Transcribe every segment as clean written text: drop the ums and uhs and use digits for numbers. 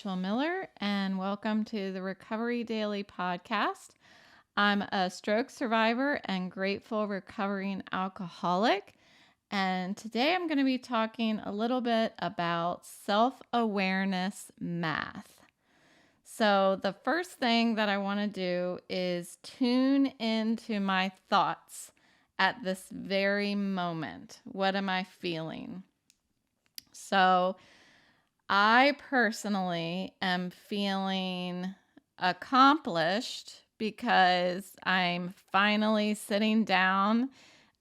Rachel Miller, and welcome to the Recovery Daily podcast. I'm a stroke survivor and grateful recovering alcoholic, and today I'm going to be talking a little bit about self-awareness math. So, the first thing that I want to do is tune into my thoughts at this very moment. What am I feeling? So, I personally am feeling accomplished because I'm finally sitting down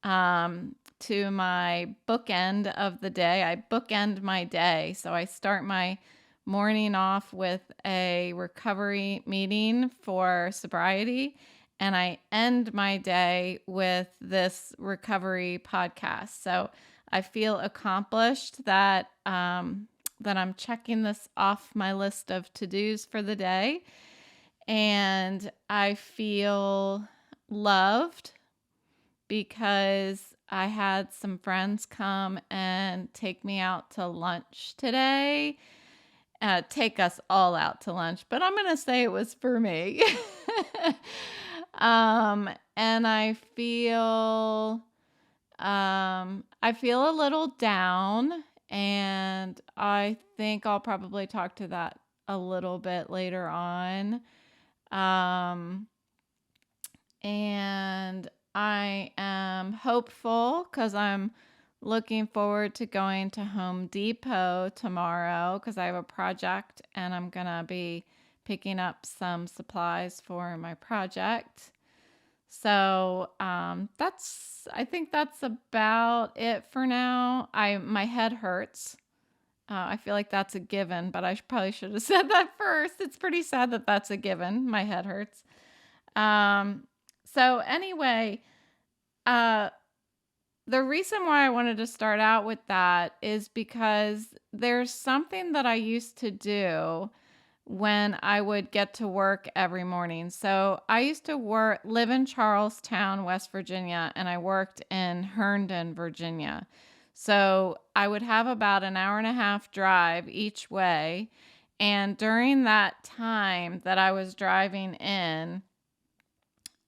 to my bookend of the day. I bookend my day. So I start my morning off with a recovery meeting for sobriety, and I end my day with this recovery podcast. So I feel accomplished that I'm checking this off my list of to-dos for the day. And I feel loved because I had some friends come and take me out to lunch today. Take us all out to lunch, but I'm going to say it was for me. And I feel a little down, and I think I'll probably talk to that a little bit later on. Um, and I am hopeful because I'm looking forward to going to Home Depot tomorrow because I have a project and I'm going to be picking up some supplies for my project. So I think that's about it for now. My head hurts. I feel like that's a given, but I probably should have said that first. It's pretty sad that that's a given. My head hurts. Um, so anyway, uh, the reason why I wanted to start out with that is because there's something that I used to do when I would get to work every morning. So I used to live in Charlestown, West Virginia, and I worked in Herndon, Virginia. So I would have about an hour and a half drive each way. And during that time that I was driving in,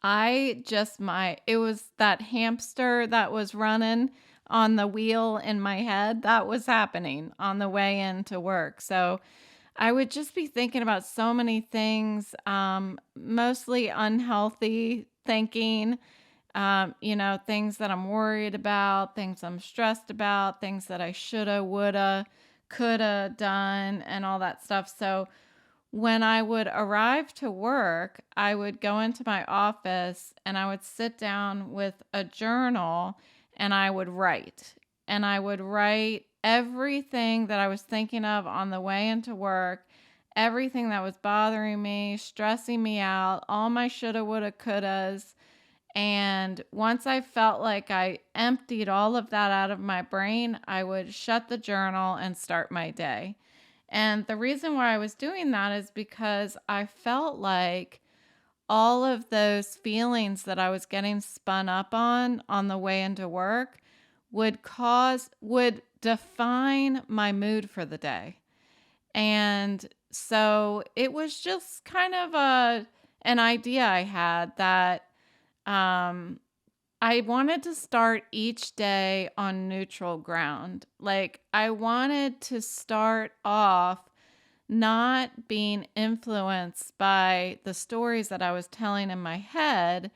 it was that hamster that was running on the wheel in my head that was happening on the way into work. So I would just be thinking about so many things, mostly unhealthy thinking, things that I'm worried about, things I'm stressed about, things that I shoulda, woulda, coulda done, and all that stuff. So when I would arrive to work, I would go into my office and I would sit down with a journal and I would write. And I would write everything that I was thinking of on the way into work, everything that was bothering me, stressing me out, all my shoulda, woulda, couldas. And once I felt like I emptied all of that out of my brain, I would shut the journal and start my day. And the reason why I was doing that is because I felt like all of those feelings that I was getting spun up on the way into work would define my mood for the day. And so it was just kind of an idea I had that um, I wanted to start each day on neutral ground. Like, I wanted to start off not being influenced by the stories that I was telling in my head,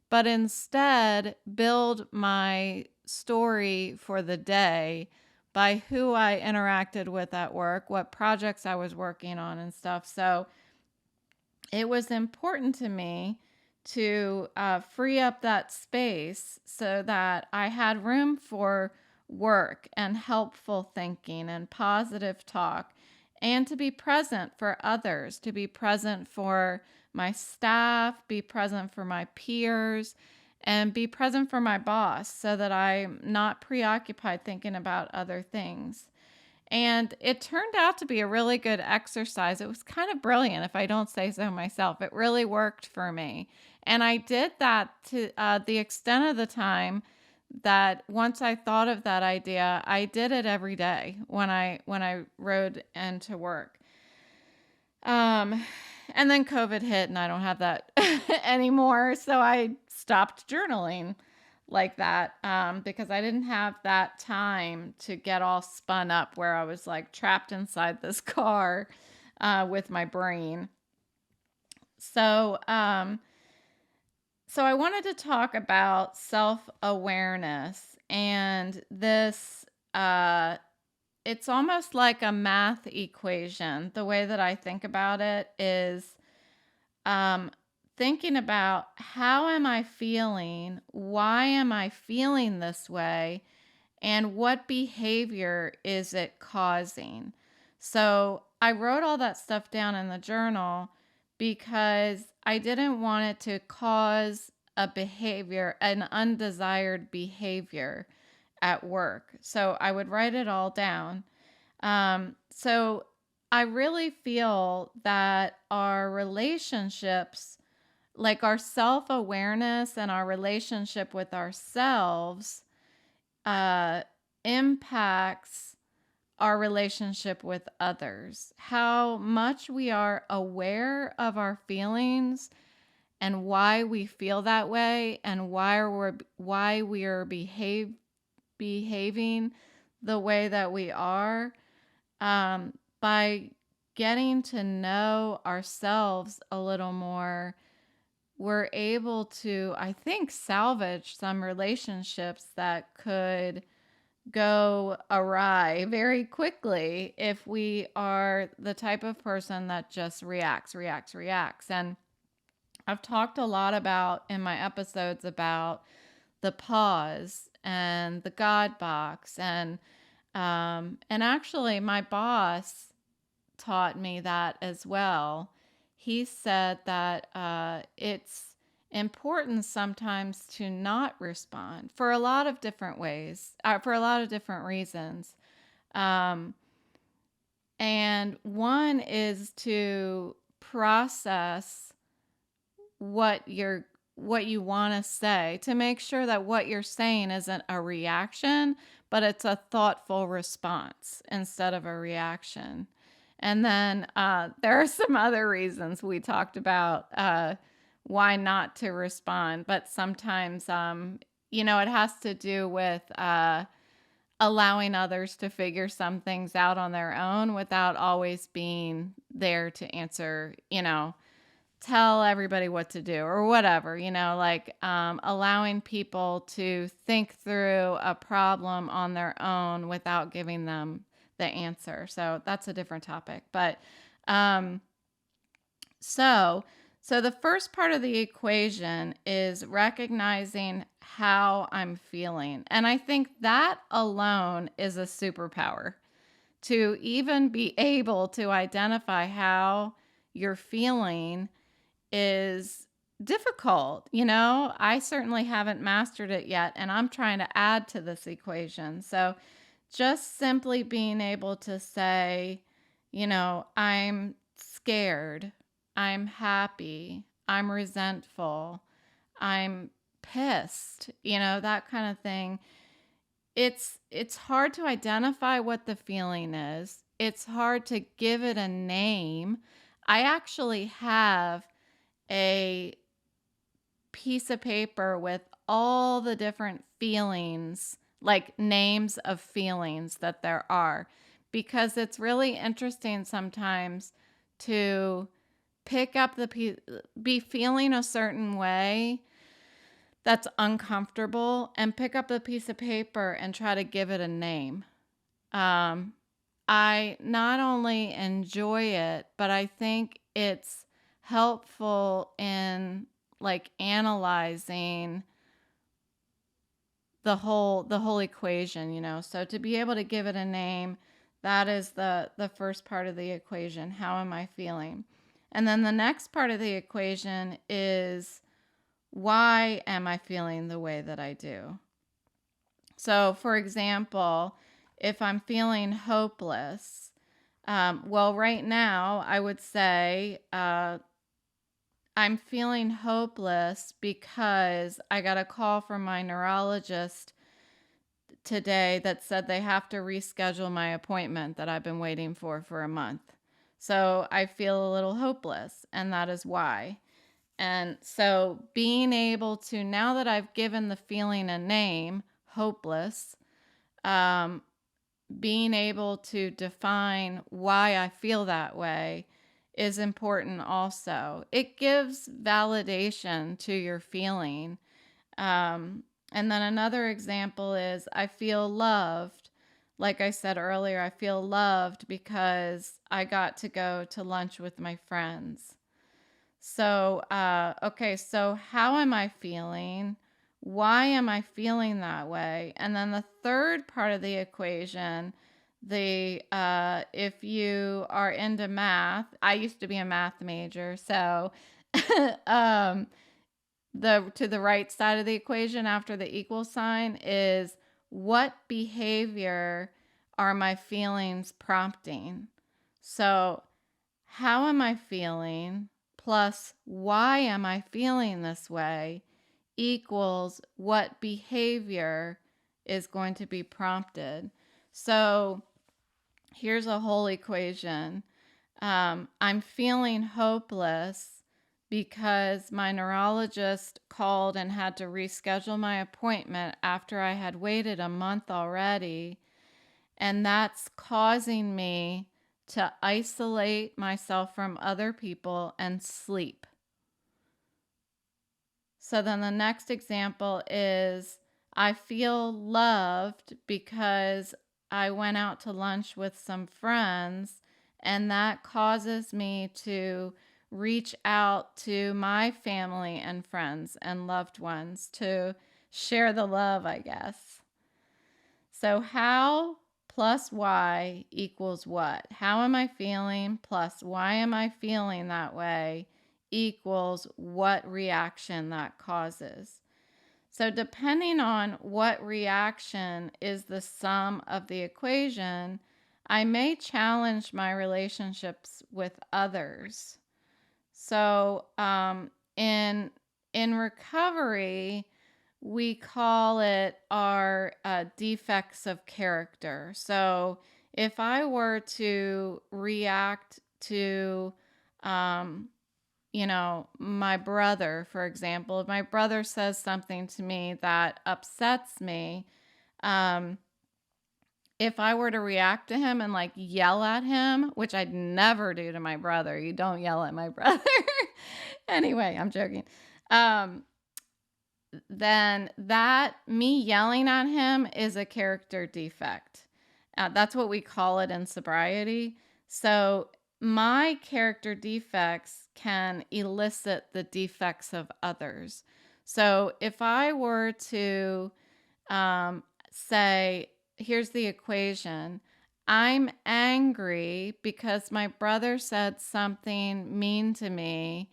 but instead build my story for the day by who I interacted with at work, what projects I was working on, and stuff. So it was important to me to free up that space so that I had room for work and helpful thinking and positive talk, and to be present for others, to be present for my staff, be present for my peers, and be present for my boss so that I'm not preoccupied thinking about other things. And it turned out to be a really good exercise. It was kind of brilliant, if I don't say so myself. It really worked for me. And I did that to the extent of the time that once I thought of that idea, I did it every day when I rode into work. Um, and then COVID hit and I don't have that anymore. So I stopped journaling like that because I didn't have that time to get all spun up where I was like trapped inside this car with my brain. So, so I wanted to talk about self-awareness and this it's almost like a math equation. The way that I think about it is um, thinking about how am I feeling? Why am I feeling this way? And what behavior is it causing? So I wrote all that stuff down in the journal because I didn't want it to cause a behavior, an undesired behavior at work. So I would write it all down. So I really feel that our relationships, like our self awareness and our relationship with ourselves, uh, impacts our relationship with others. How much we are aware of our feelings and why we feel that way and why we are behaving the way that we are by getting to know ourselves a little more, we're able to, I think, salvage some relationships that could go awry very quickly if we are the type of person that just reacts. And I've talked a lot about in my episodes about the pause and the God box and actually my boss taught me that as well. He said that it's important sometimes to not respond for a lot of different ways, for a lot of different reasons. Um, and one is to process what you're what you want to say to make sure that what you're saying isn't a reaction, but it's a thoughtful response instead of a reaction. And then there are some other reasons we talked about why not to respond, but sometimes, it has to do with allowing others to figure some things out on their own without always being there to answer, tell everybody what to do or whatever, like allowing people to think through a problem on their own without giving them the answer. So that's a different topic. But um, so, so the first part of the equation is recognizing how I'm feeling. And I think that alone is a superpower to even be able to identify how you're feeling is difficult. I certainly haven't mastered it yet, and I'm trying to add to this equation. So just simply being able to say, I'm scared, I'm happy, I'm resentful, I'm pissed, that kind of thing. It's hard to identify what the feeling is. It's hard to give it a name. I actually have a piece of paper with all the different feelings, like names of feelings that there are, because it's really interesting sometimes to pick up be feeling a certain way that's uncomfortable and pick up a piece of paper and try to give it a name. Um, I not only enjoy it, but I think it's helpful in like analyzing the whole equation, So to be able to give it a name, that is the first part of the equation. How am I feeling? And then the next part of the equation is why am I feeling the way that I do? So, for example, if I'm feeling hopeless, well, right now I would say I'm feeling hopeless because I got a call from my neurologist today that said they have to reschedule my appointment that I've been waiting for a month. So I feel a little hopeless, and that is why. And so being able to, now that I've given the feeling a name, hopeless, um, being able to define why I feel that way is important also. It gives validation to your feeling. Um, and then another example is I feel loved. Like I said earlier, I feel loved because I got to go to lunch with my friends. So, okay, so how am I feeling? Why am I feeling that way? And then the third part of the equation, the if you are into math, I used to be a math major, so um, the to the right side of the equation after the equal sign is what behavior are my feelings prompting? So how am I feeling plus why am I feeling this way equals what behavior is going to be prompted. So here's a whole equation. I'm feeling hopeless because my neurologist called and had to reschedule my appointment after I had waited a month already. And that's causing me to isolate myself from other people and sleep. So then the next example is I feel loved because I went out to lunch with some friends, and that causes me to reach out to my family and friends and loved ones to share the love, I guess. So how plus why equals what? How am I feeling plus why am I feeling that way equals what reaction that causes. So depending on what reaction is the sum of the equation, I may challenge my relationships with others. So in recovery, we call it our defects of character. So if I were to react to, um, my brother, for example, if my brother says something to me that upsets me, um, if I were to react to him and like yell at him, which I'd never do to my brother, you don't yell at my brother. Anyway, I'm joking. Um, then that me yelling at him is a character defect. That's what we call it in sobriety. So my character defects can elicit the defects of others. So if I were to say, here's the equation. I'm angry because my brother said something mean to me,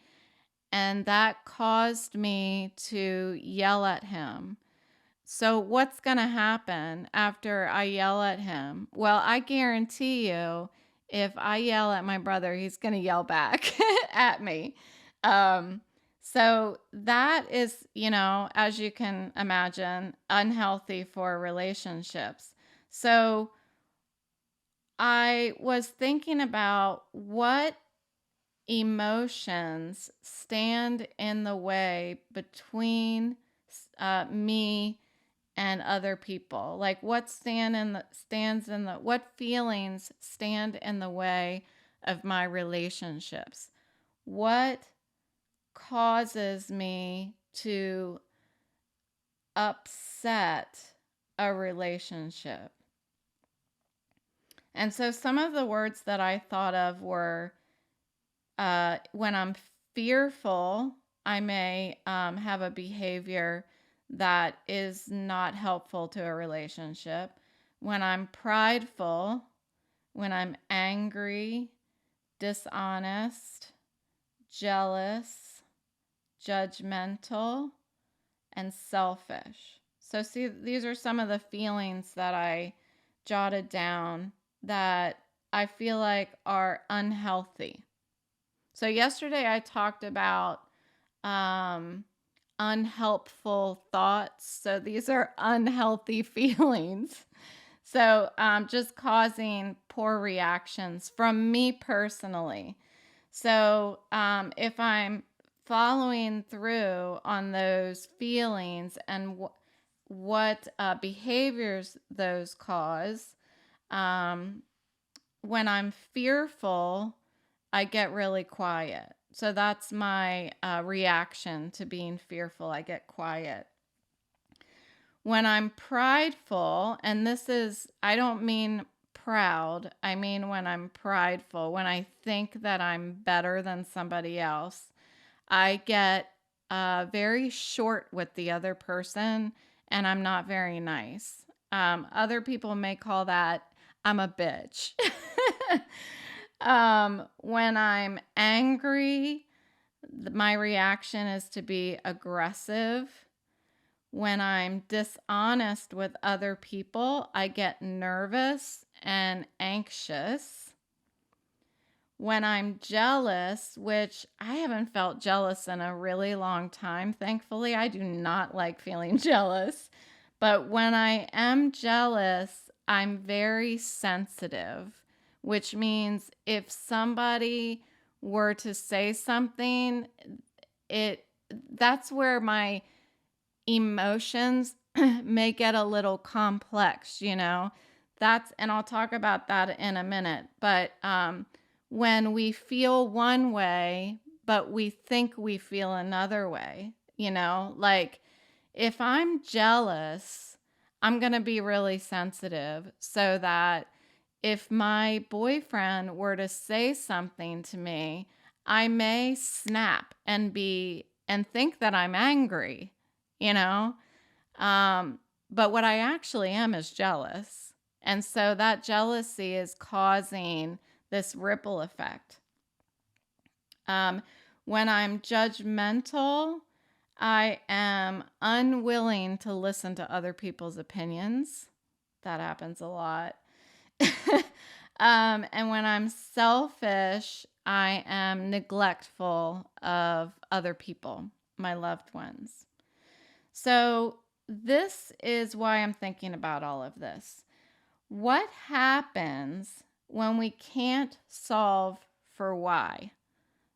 and that caused me to yell at him. So, what's going to happen after I yell at him? Well, I guarantee you, if I yell at my brother, he's going to yell back at me. Um, so, that is, as you can imagine, unhealthy for relationships. So, I was thinking about what emotions stand in the way between me and other people. Like what what feelings stand in the way of my relationships? What causes me to upset a relationship? And so some of the words that I thought of were when I'm fearful, I may have a behavior that is not helpful to a relationship. When I'm prideful, when I'm angry, dishonest, jealous, judgmental, and selfish. So, see, these are some of the feelings that I jotted down that I feel like are unhealthy. So yesterday I talked about unhelpful thoughts. So these are unhealthy feelings. So, just causing poor reactions from me personally. So, if I'm following through on those feelings and what behaviors those cause, um, when I'm fearful, I get really quiet. So that's my reaction to being fearful. I get quiet. When I'm prideful, and this is, I don't mean proud, I mean when I'm prideful, when I think that I'm better than somebody else, I get very short with the other person and I'm not very nice. Other people may call that I'm a bitch. When I'm angry, my reaction is to be aggressive. When I'm dishonest with other people, I get nervous and anxious. When I'm jealous, which I haven't felt jealous in a really long time, thankfully, I do not like feeling jealous. But when I am jealous, I'm very sensitive, which means if somebody were to say something, it that's where my emotions may get a little complex, you know. That's and I'll talk about that in a minute. But when we feel one way, but we think we feel another way, you know, like if I'm jealous, I'm going to be really sensitive so that if my boyfriend were to say something to me, I may snap and be and think that I'm angry, you know? Um, but what I actually am is jealous. And so that jealousy is causing this ripple effect. Um, when I'm judgmental, I am unwilling to listen to other people's opinions. That happens a lot. And when I'm selfish, I am neglectful of other people, my loved ones. So, this is why I'm thinking about all of this. What happens when we can't solve for why?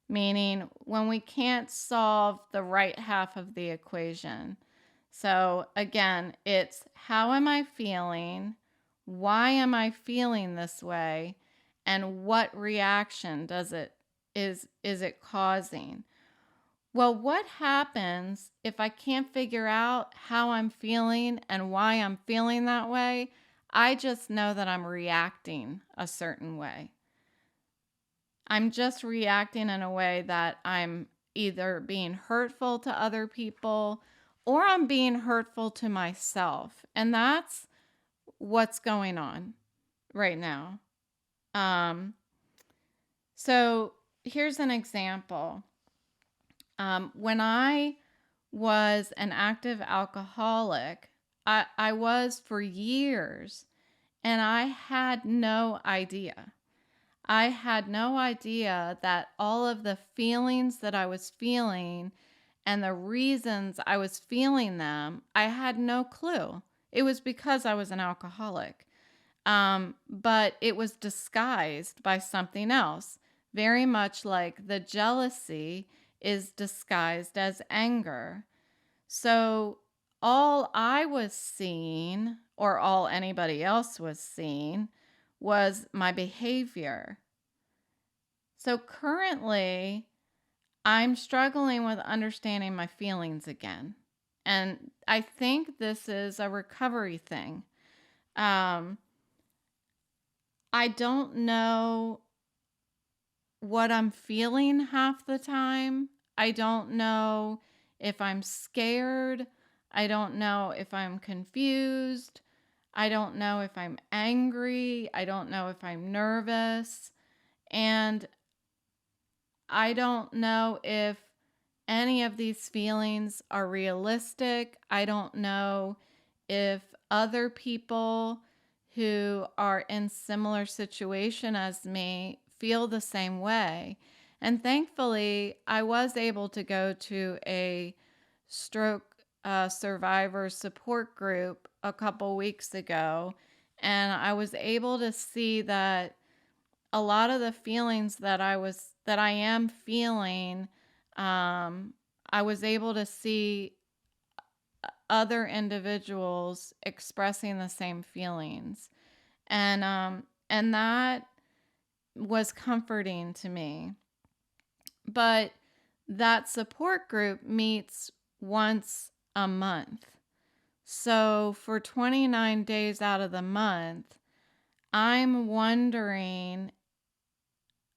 Meaning, when we can't solve the right half of the equation. So, again, it's how am I feeling? Why am I feeling this way? And what reaction is it causing? Well, what happens if I can't figure out how I'm feeling and why I'm feeling that way? I just know that I'm reacting a certain way. I'm just reacting in a way that I'm either being hurtful to other people or I'm being hurtful to myself. And that's what's going on right now. Um, so here's an example. When I was an active alcoholic, I was for years, and I had no idea. I had no idea that all of the feelings that I was feeling and the reasons I was feeling them, I had no clue. It was because I was an alcoholic. But it was disguised by something else, very much like the jealousy is disguised as anger. So all I was seeing, or all anybody else was seeing, was my behavior. So currently, I'm struggling with understanding my feelings again. And I think this is a recovery thing. Um, I don't know what I'm feeling half the time. I don't know if I'm scared. I don't know if I'm confused. I don't know if I'm angry. I don't know if I'm nervous. And I don't know if any of these feelings are realistic. I don't know if other people who are in similar situation as me feel the same way. And thankfully, I was able to go to a stroke survivor support group a couple weeks ago. And I was able to see that a lot of the feelings that I am feeling, um, I was able to see other individuals expressing the same feelings. And that was comforting to me. But that support group meets once a month. So for 29 days out of the month, I'm wondering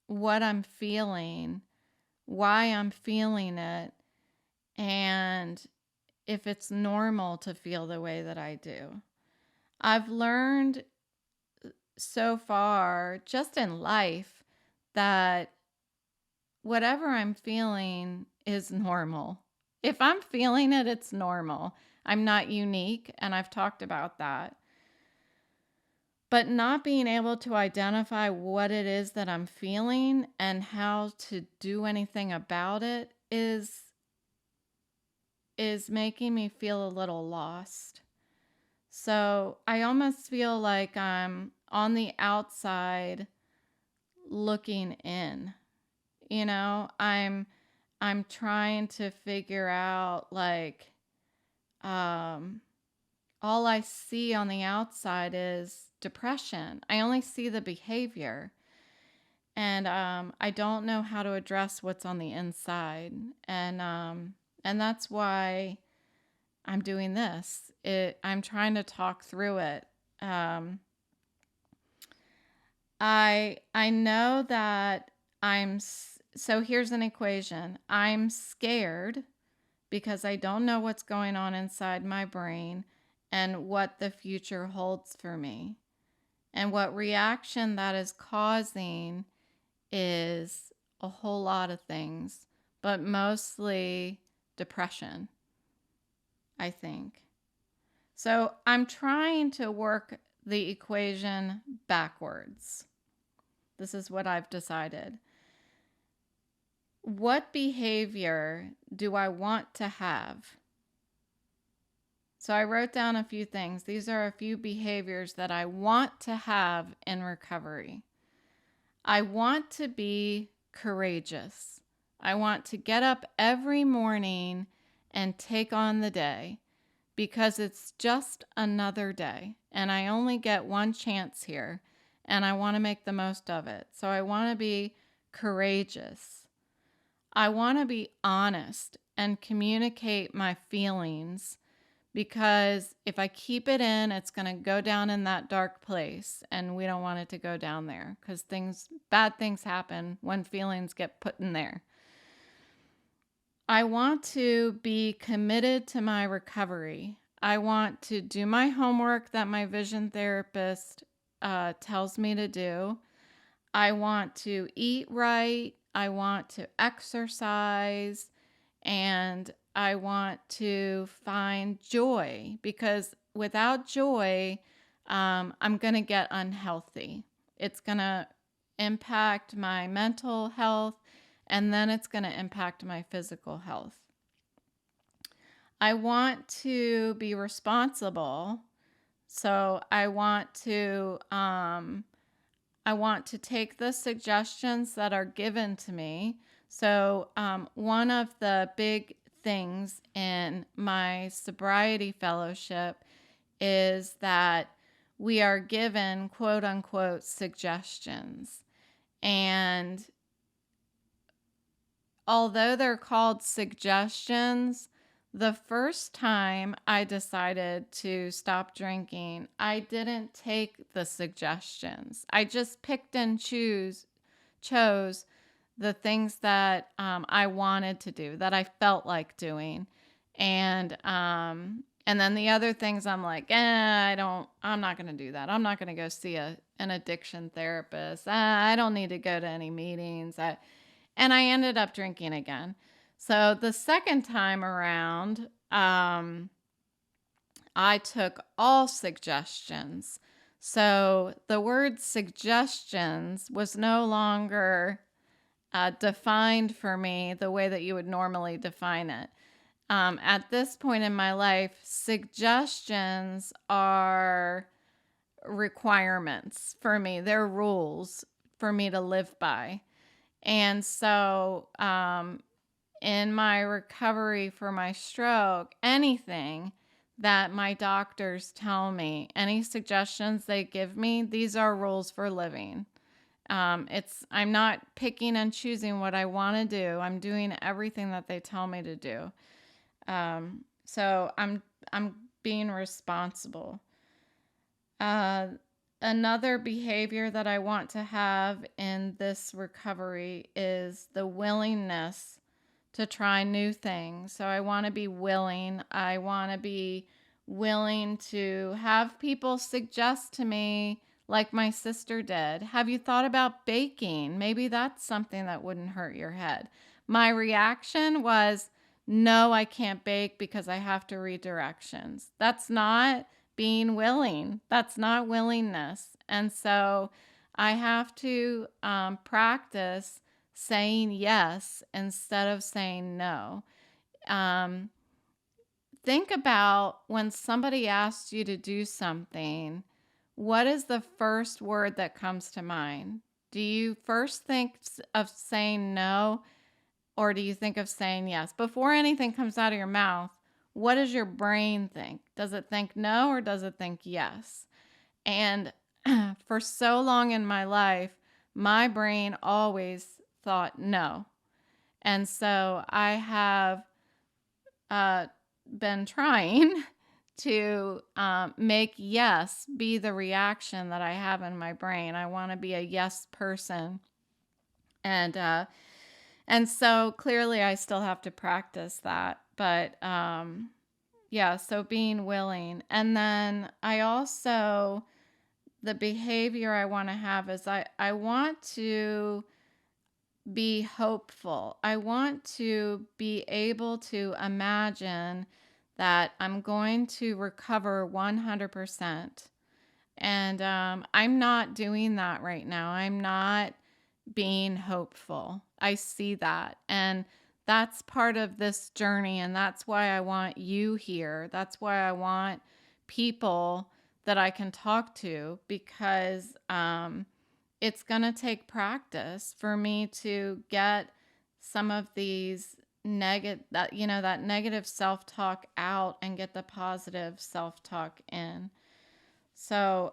what I'm feeling, why I'm feeling it, and if it's normal to feel the way that I do. I've learned so far, just in life, that whatever I'm feeling is normal. If I'm feeling it, it's normal. I'm not unique, and I've talked about that. But not being able to identify what it is that I'm feeling and how to do anything about it is making me feel a little lost. So I almost feel like I'm on the outside looking in. I'm trying to figure out, like, um all I see on the outside is depression. I only see the behavior. And I don't know how to address what's on the inside. And that's why I'm doing this. I'm trying to talk through it. Um, I know that so here's an equation. I'm scared because I don't know what's going on inside my brain and what the future holds for me. And what reaction that is causing is a whole lot of things, but mostly depression, I think. So I'm trying to work the equation backwards. This is what I've decided. What behavior do I want to have? So I wrote down a few things. These are a few behaviors that I want to have in recovery. I want to be courageous. I want to get up every morning and take on the day because it's just another day and I only get one chance here and I want to make the most of it. So I want to be courageous. I want to be honest and communicate my feelings because if I keep it in, it's going to go down in that dark place and we don't want it to go down there because bad things happen when feelings get put in there. I want to be committed to my recovery. I want to do my homework that my vision therapist tells me to do. I want to eat right. I want to exercise. And I want to find joy because without joy, I'm going to get unhealthy. It's going to impact my mental health and then it's going to impact my physical health. I want to be responsible. So I want to take the suggestions that are given to me. So one of the big things in my sobriety fellowship is that we are given quote unquote suggestions. And although they're called suggestions, the first time I decided to stop drinking, I didn't take the suggestions. I just picked and chose the things that I wanted to do, that I felt like doing. And then the other things I'm like, I'm not going to do that. I'm not going to go see an addiction therapist. I don't need to go to any meetings. And I ended up drinking again. So the second time around, I took all suggestions. So the word suggestions was no longer defined for me the way that you would normally define it. At this point in my life, suggestions are requirements for me. They're rules for me to live by. And so, in my recovery for my stroke, anything that my doctors tell me, any suggestions they give me, these are rules for living. I'm not picking and choosing what I want to do. I'm doing everything that they tell me to do. So I'm being responsible. Uh, Another behavior that I want to have in this recovery is the willingness to try new things. So I want to be willing. I want to be willing to have people suggest to me, like my sister did, have you thought about baking? Maybe that's something that wouldn't hurt your head. My reaction was, no, I can't bake because I have to read directions. That's not being willing. That's not willingness. And so I have to practice saying yes instead of saying no. Um, think about when somebody asks you to do something, what is the first word that comes to mind? Do you first think of saying no, or do you think of saying yes? Before anything comes out of your mouth, what does your brain think? Does it think no, or does it think yes? And for so long in my life, my brain always thought no. And so I have uh, been trying to make yes be the reaction that I have in my brain. I want to be a yes person. And so clearly I still have to practice that. But yeah, so being willing. And then I also, the behavior I want to have is I want to be hopeful. I want to be able to imagine that I'm going to recover 100%. And I'm not doing that right now. I'm not being hopeful. I see that. And that's part of this journey. And that's why I want you here. That's why I want people that I can talk to, because it's going to take practice for me to get some of these that negative self-talk out and get the positive self-talk in. So,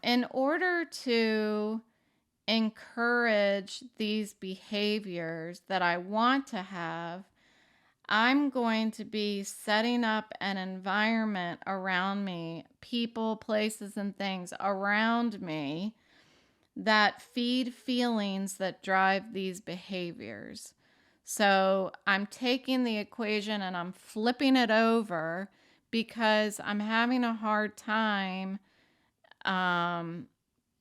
in order to encourage these behaviors that I want to have, I'm going to be setting up an environment around me, people, places, and things around me that feed feelings that drive these behaviors. So I'm taking the equation and I'm flipping it over because I'm having a hard time um,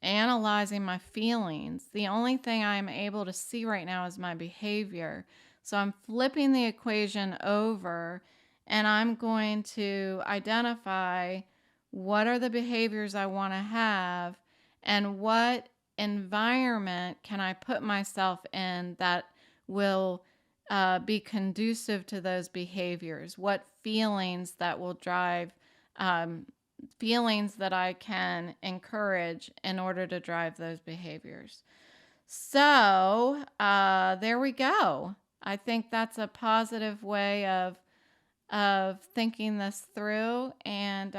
analyzing my feelings. The only thing I'm able to see right now is my behavior. So I'm flipping the equation over and I'm going to identify what are the behaviors I want to have and what environment can I put myself in that will be conducive to those behaviors? What feelings that will drive feelings that I can encourage in order to drive those behaviors. So there we go. I think that's a positive way of thinking this through, and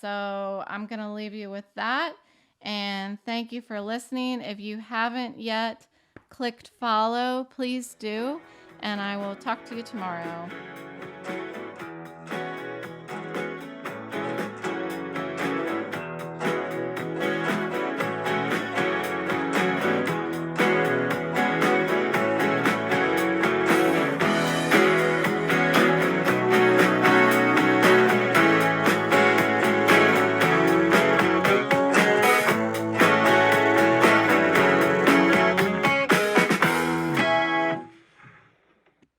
so I'm going to leave you with that. And thank you for listening. If you haven't yet clicked follow, please do, and I will talk to you tomorrow.